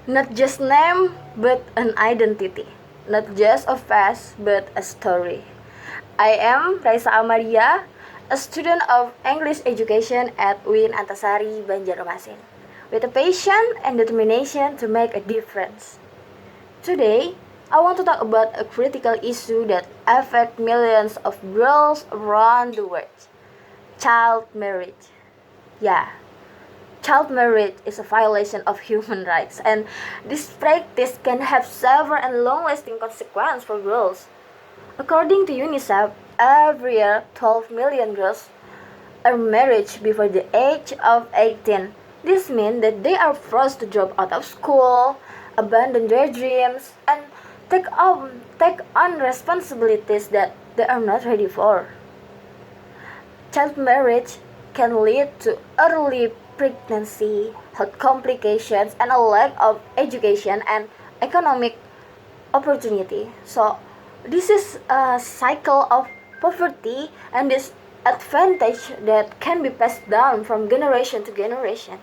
Not just name, but an identity. Not just a face, but a story. I am Raisa Amaria, a student of English education at UIN Antasari, Banjarmasin, with a passion and determination to make a difference. Today, I want to talk about a critical issue that affects millions of girls around the world: child marriage. Yeah, child marriage is a violation of human rights, and this practice can have severe and long-lasting consequences for girls. According to UNICEF, every year 12 million girls are married before the age of 18. This means that they are forced to drop out of school, abandon their dreams, and take on responsibilities that they are not ready for. Child marriage can lead to early pregnancy, health complications, and a lack of education and economic opportunity. So, this is a cycle of poverty and disadvantage that can be passed down from generation to generation.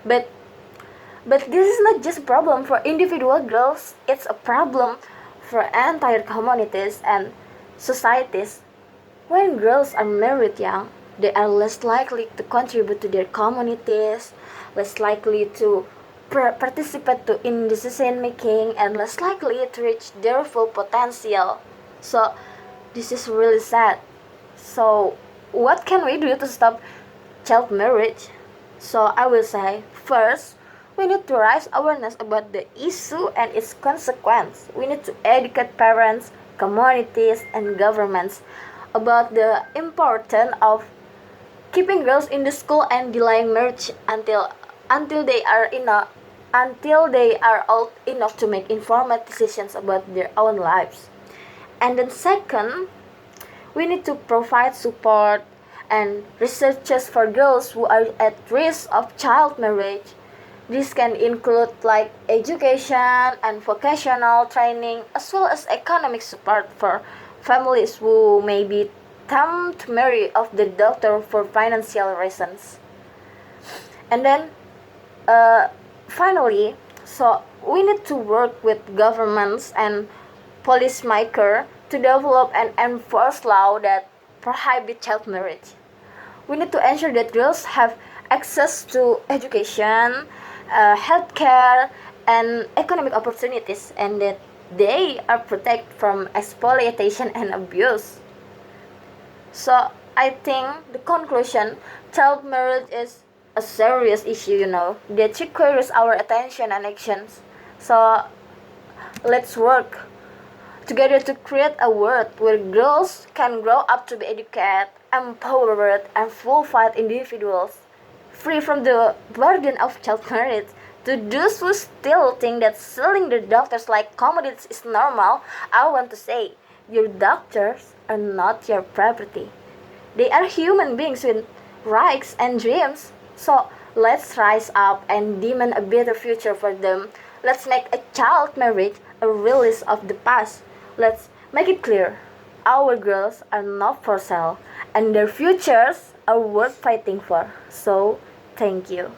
But but this is not just a problem for individual girls, it's a problem for entire communities and societies. When girls are married young, they are less likely to contribute to their communities, less likely to participate in decision making, and less likely to reach their full potential. So, this is really sad. So, what can we do to stop child marriage? So, I will say first, we need to raise awareness about the issue and its consequence. We need to educate parents, communities, and governments about the importance of keeping girls in the school and delaying marriage until they are old enough to make informed decisions about their own lives. And then second, we need to provide support and researches for girls who are at risk of child marriage. This can include like education and vocational training, as well as economic support for families who may be tempted to marry off the daughter for financial reasons. And then uh, finally, so we need to work with governments and policymakers to develop and enforce law that prohibit child marriage. We need to ensure that girls have access to education, healthcare, and economic opportunities, and that they are protected from exploitation and abuse. So I think the conclusion, child marriage is a serious issue, that requires our attention and actions. So let's work together to create a world where girls can grow up to be educated, empowered, and fulfilled individuals, free from the burden of child marriage. To those who still think that selling their daughters like commodities is normal, I want to say, your daughters are not your property. They are human beings with rights and dreams. So let's rise up and demand a better future for them. Let's make a child marriage a release of the past. Let's make it clear, our girls are not for sale, and their futures are worth fighting for. So, thank you.